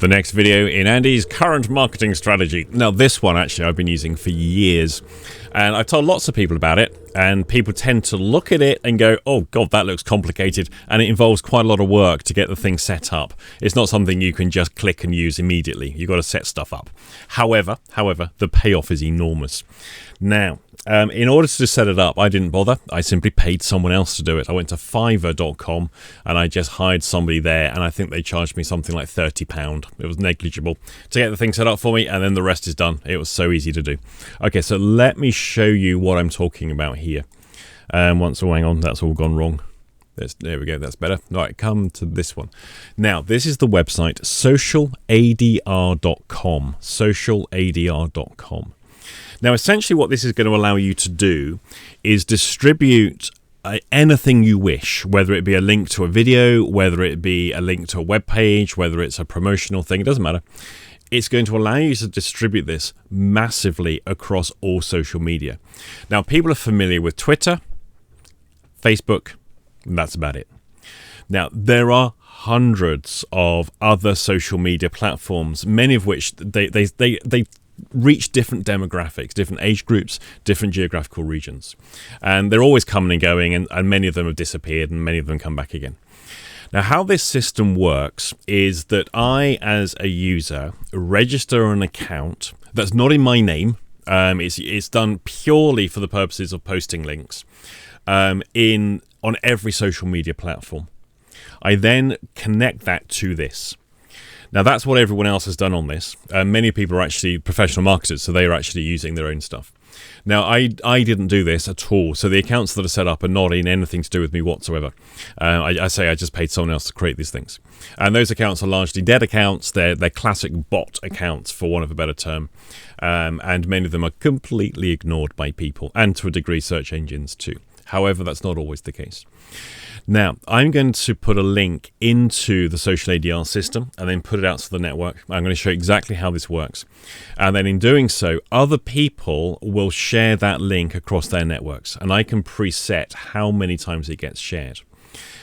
The next video in Andy's current marketing strategy. Now this one actually I've been using for years, and I've told lots of people about it, and people tend to look at it and go, oh god, that looks complicated, and it involves quite a lot of work to get the thing set up. It's not something you can just click and use immediately. You've got to set stuff up. However, the payoff is enormous. Now, in order to set it up, I didn't bother. I simply paid someone else to do it. I went to Fiverr.com and I just hired somebody there, and I think they charged me something like £30. It was negligible to get the thing set up for me, and then the rest is done. It was so easy to do. Okay, so let me show you what I'm talking about here. Hang on, that's all gone wrong. There we go, that's better. All right, come to this one. Now, this is the website, SocialADR.com. SocialADR.com. Now, essentially what this is going to allow you to do is distribute anything you wish, whether it be a link to a video, whether it be a link to a web page, whether it's a promotional thing, it doesn't matter. It's going to allow you to distribute this massively across all social media. Now, people are familiar with Twitter, Facebook, and that's about it. Now, there are hundreds of other social media platforms, many of which they reach different demographics, different age groups, different geographical regions. And they're always coming and going, and many of them have disappeared and many of them come back again. Now, how this system works is that I, as a user, register an account that's not in my name. It's done purely for the purposes of posting links on every social media platform. I then connect that to this. Now, that's what everyone else has done on this. Many people are actually professional marketers, so they are actually using their own stuff. Now, I didn't do this at all, so the accounts that are set up are not in anything to do with me whatsoever. I just paid someone else to create these things. And those accounts are largely dead accounts. They're classic bot accounts, for want of a better term. And many of them are completely ignored by people, and to a degree search engines too. However, that's not always the case. Now, I'm going to put a link into the SocialADR system and then put it out to the network. I'm going to show you exactly how this works. And then in doing so, other people will share that link across their networks, and I can preset how many times it gets shared.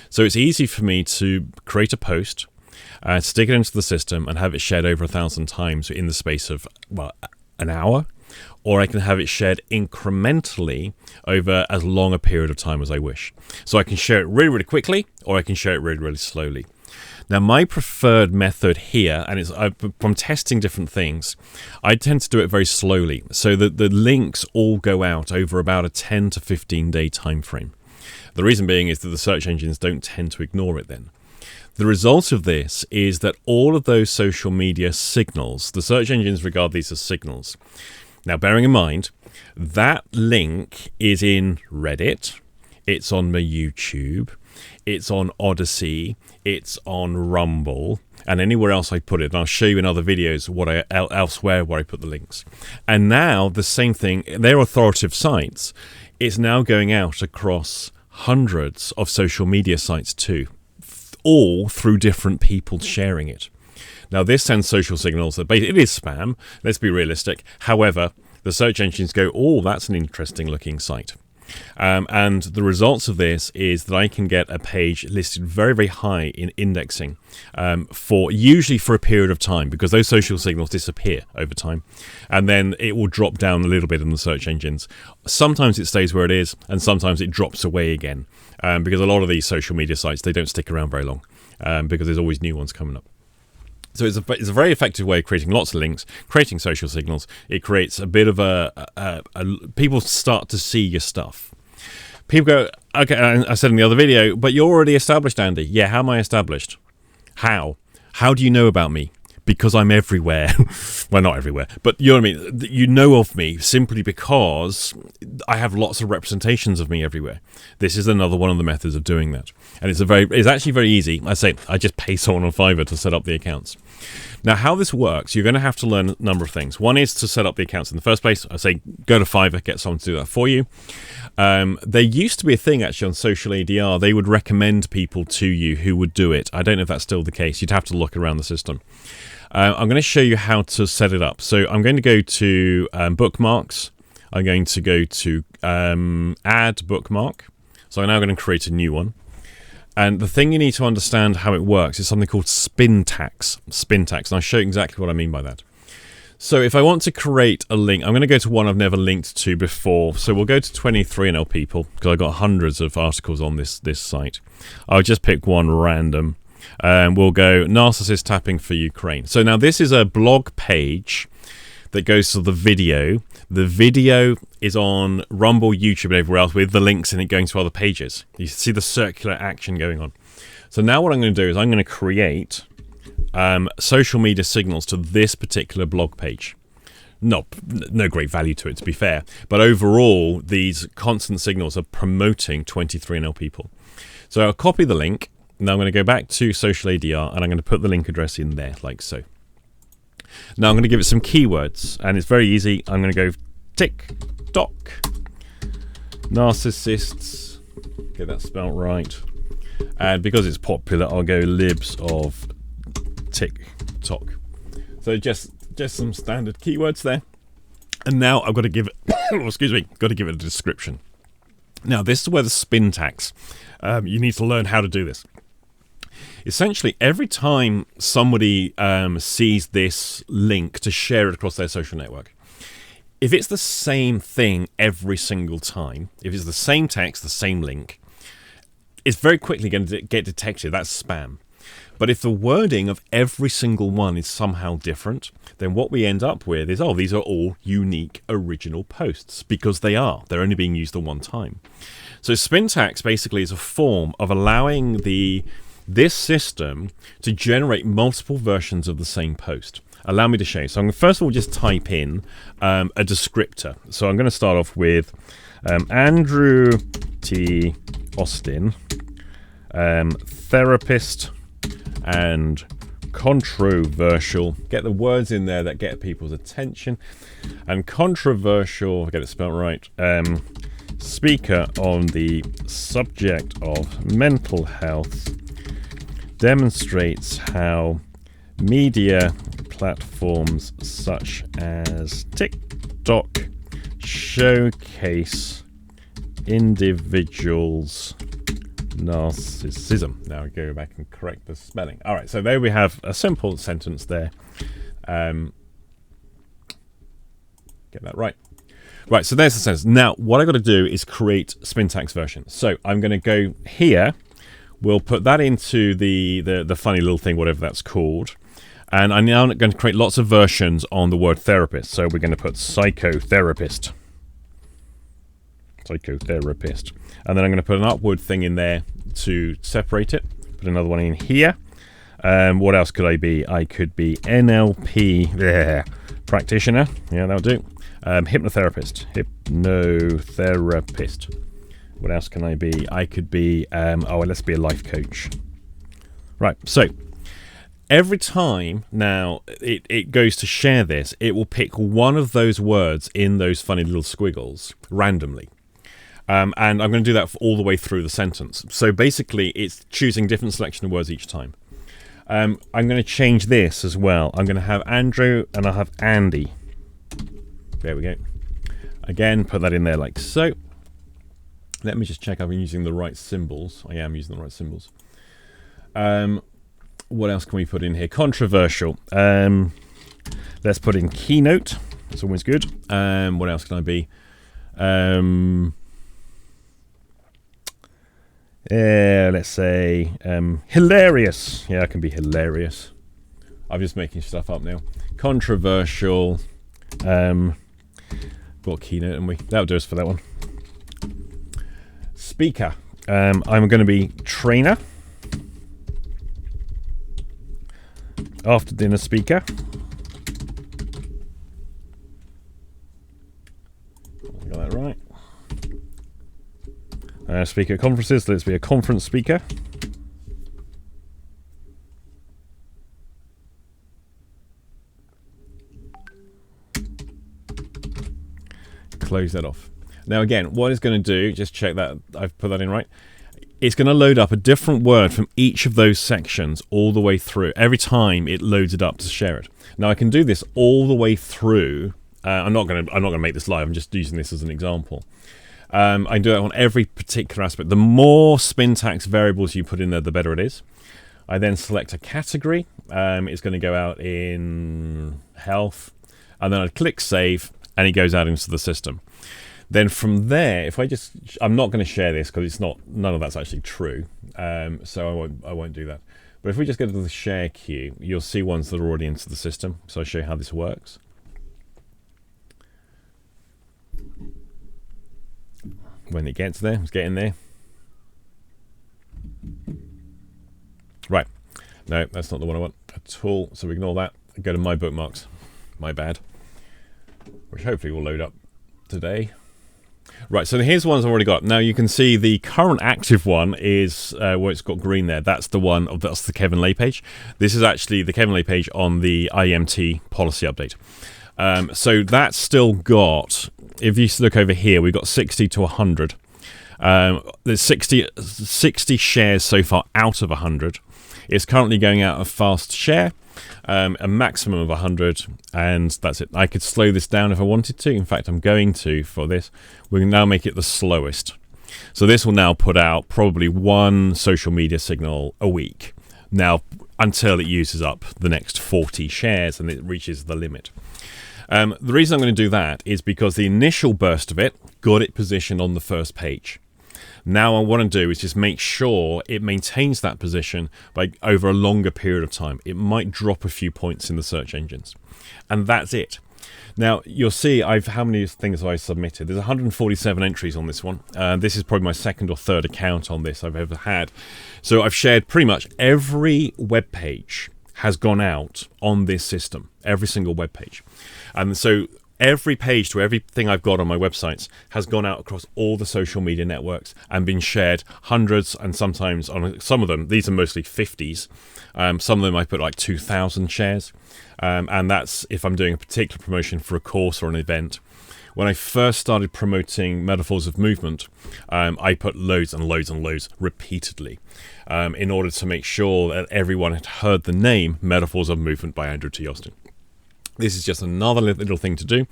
So it's easy for me to create a post, stick it into the system, and have it shared over 1,000 times in the space of, an hour. Or I can have it shared incrementally over as long a period of time as I wish. So I can share it really, really quickly, or I can share it really, really slowly. Now, my preferred method here, and from testing different things, I tend to do it very slowly, so that the links all go out over about a 10 to 15 day time frame. The reason being is that the search engines don't tend to ignore it then. The result of this is that all of those social media signals, the search engines regard these as signals. Now, bearing in mind, that link is in Reddit, it's on my YouTube, it's on Odyssey, it's on Rumble, and anywhere else I put it. And I'll show you in other videos elsewhere where I put the links. And now the same thing, they're authoritative sites. It's now going out across hundreds of social media sites too, all through different people sharing it. Now, this sends social signals that it is spam. Let's be realistic. However, the search engines go, oh, that's an interesting looking site. And the results of this is that I can get a page listed very, very high in indexing usually for a period of time, because those social signals disappear over time. And then it will drop down a little bit in the search engines. Sometimes it stays where it is, and sometimes it drops away again. Because a lot of these social media sites, they don't stick around very long because there's always new ones coming up. So it's a very effective way of creating lots of links, creating social signals. It creates a bit of people start to see your stuff. People go, okay, I said in the other video, but you're already established, Andy. Yeah, how am I established? How? How do you know about me? Because I'm everywhere. Well, not everywhere, but you know what I mean? You know of me simply because I have lots of representations of me everywhere. This is another one of the methods of doing that. And it's actually very easy. I just pay someone on Fiverr to set up the accounts. Now, how this works, you're going to have to learn a number of things. One is to set up the accounts in the first place. I say go to Fiverr, get someone to do that for you. There used to be a thing actually on SocialADR. They would recommend people to you who would do it. I don't know if that's still the case. You'd have to look around the system. I'm going to show you how to set it up. So I'm going to go to bookmarks. I'm going to go to add bookmark. So I'm now going to create a new one. And the thing you need to understand how it works is something called spin tax. Spin tax, and I'll show you exactly what I mean by that. So if I want to create a link, I'm going to go to one I've never linked to before. So we'll go to 23NL People, because I've got hundreds of articles on this site. I'll just pick one random. We'll go narcissist tapping for Ukraine. So now this is a blog page that goes to the video. The video is on Rumble, YouTube, and everywhere else with the links in it going to other pages. You see the circular action going on. So now what I'm going to do is I'm going to create social media signals to this particular blog page. No great value to it, to be fair. But overall, these constant signals are promoting 23NL People. So I'll copy the link. Now I'm going to go back to SocialADR and I'm going to put the link address in there, like so. Now I'm going to give it some keywords, and it's very easy. I'm going to go TikTok, narcissists, get that spelt right. And because it's popular, I'll go libs of TikTok. So just some standard keywords there. And now I've got to give it, excuse me, got to give it a description. Now this is where the spin tax, you need to learn how to do this. Essentially, every time somebody sees this link to share it across their social network, if it's the same thing every single time, if it's the same text, the same link, it's very quickly going to get detected. That's spam. But if the wording of every single one is somehow different, then what we end up with is, oh, these are all unique original posts, because they are. They're only being used at one time. So spin tax basically is a form of allowing this system to generate multiple versions of the same post. Allow me to show you. So I'm going to first of all just type in a descriptor. So I'm going to start off with Andrew T. Austin, therapist and controversial. Get the words in there that get people's attention. And controversial, get it spelled right, speaker on the subject of mental health, demonstrates how media platforms such as TikTok showcase individuals' narcissism. Now I go back and correct the spelling. All right, so there we have a simple sentence there. Get that right. Right, so there's the sentence. Now, what I got to do is create spin tax versions. So I'm going to go here. We'll put that into the funny little thing, whatever that's called. And I'm now going to create lots of versions on the word therapist. So we're going to put psychotherapist. Psychotherapist. And then I'm going to put an upward thing in there to separate it. Put another one in here. What else could I be? I could be NLP practitioner. Yeah, that'll do. Hypnotherapist. Hypnotherapist. What else can I be? I could be, let's be a life coach. Right, so every time now it goes to share this, it will pick one of those words in those funny little squiggles randomly. And I'm going to do that for all the way through the sentence. So basically, it's choosing different selection of words each time. I'm going to change this as well. I'm going to have Andrew and I'll have Andy. There we go. Again, put that in there like so. Let me just check I've been using the right symbols. I am using the right symbols. What else can we put in here? Controversial. Let's put in keynote. It's always good. What else can I be? Let's say hilarious. Yeah, I can be hilarious. I'm just making stuff up now. Controversial. Got keynote, and that'll do us for that one. Speaker. I'm going to be trainer. After dinner speaker. Got that right. Speaker at conferences. Let's be a conference speaker. Close that off. Now again, what it's going to do, just check that I've put that in right. It's going to load up a different word from each of those sections all the way through. Every time it loads it up to share it. Now I can do this all the way through. I'm not going to make this live. I'm just using this as an example. I can do that on every particular aspect. The more spin tax variables you put in there, the better it is. I then select a category. It's going to go out in health, and then I click save, and it goes out into the system. Then from there, if I'm not going to share this because none of that's actually true, so I won't do that. But if we just go to the share queue, you'll see ones that are already into the system. So I'll show you how this works. When it gets there, it's getting there. Right. No, that's not the one I want at all. So we ignore that. Go to my bookmarks. My bad. Which hopefully will load up today. Right, so here's the ones I've already got. Now you can see the current active one is where it's got green there. That's the Kevin Lay page. This is actually the Kevin Lay page on the IMT policy update. So that's still got, if you look over here, we've got 60 to 100. There's 60 shares so far out of 100. It's currently going out of fast share, a maximum of 100, and that's it. I could slow this down if I wanted to. In fact, I'm going to for this. We can now make it the slowest. So this will now put out probably one social media signal a week. Now, until it uses up the next 40 shares and it reaches the limit. The reason I'm going to do that is because the initial burst of it got it positioned on the first page. Now what I want to do is just make sure it maintains that position over a longer period of time. It might drop a few points in the search engines. And that's it. Now, you'll see how many things have I submitted. There's 147 entries on this one. This is probably my second or third account on this I've ever had. So I've shared pretty much every web page has gone out on this system, every single web page. And so every page to everything I've got on my websites has gone out across all the social media networks and been shared hundreds, and sometimes on some of them, these are mostly 50s. Some of them I put like 2,000 shares. And that's if I'm doing a particular promotion for a course or an event. When I first started promoting Metaphors of Movement, I put loads and loads and loads repeatedly in order to make sure that everyone had heard the name Metaphors of Movement by Andrew T. Austin. This is just another little thing to do.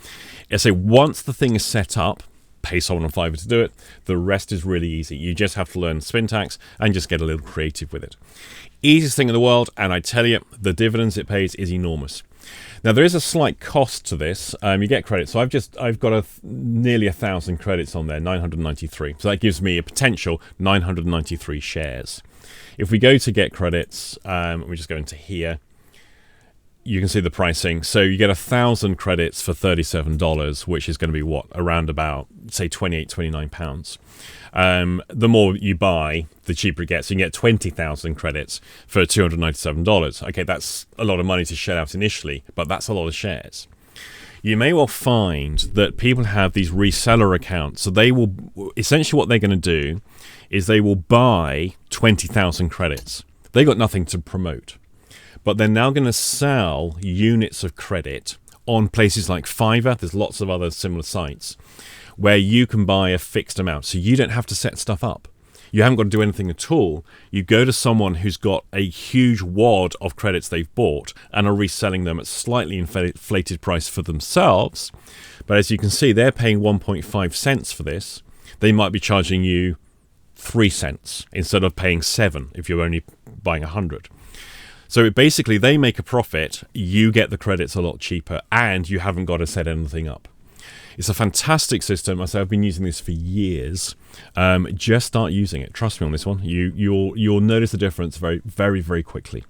I say once the thing is set up, pay someone on Fiverr to do it. The rest is really easy. You just have to learn syntax and just get a little creative with it. Easiest thing in the world, and I tell you, the dividends it pays is enormous. Now there is a slight cost to this. You get credit. So I've got nearly 1,000 credits on there, 993. So that gives me a potential 993 shares. If we go to get credits, we just go into here. You can see the pricing. So you get 1,000 credits for $37, which is going to be what, around about, say, 28, 29 pounds. The more you buy, the cheaper it gets. You can get 20,000 credits for $297. Okay, that's a lot of money to shell out initially, but that's a lot of shares. You may well find that people have these reseller accounts. So they will, essentially what they're going to do is they will buy 20,000 credits. They got nothing to promote. But they're now going to sell units of credit on places like Fiverr. There's lots of other similar sites where you can buy a fixed amount. So you don't have to set stuff up. You haven't got to do anything at all. You go to someone who's got a huge wad of credits they've bought and are reselling them at slightly inflated price for themselves. But as you can see, they're paying 1.5 cents for this. They might be charging you 3 cents instead of paying 7 if you're only buying 100. So basically, they make a profit, you get the credits a lot cheaper, and you haven't got to set anything up. It's a fantastic system. I say I've been using this for years. Just start using it. Trust me on this one. You'll notice the difference very, very, very quickly.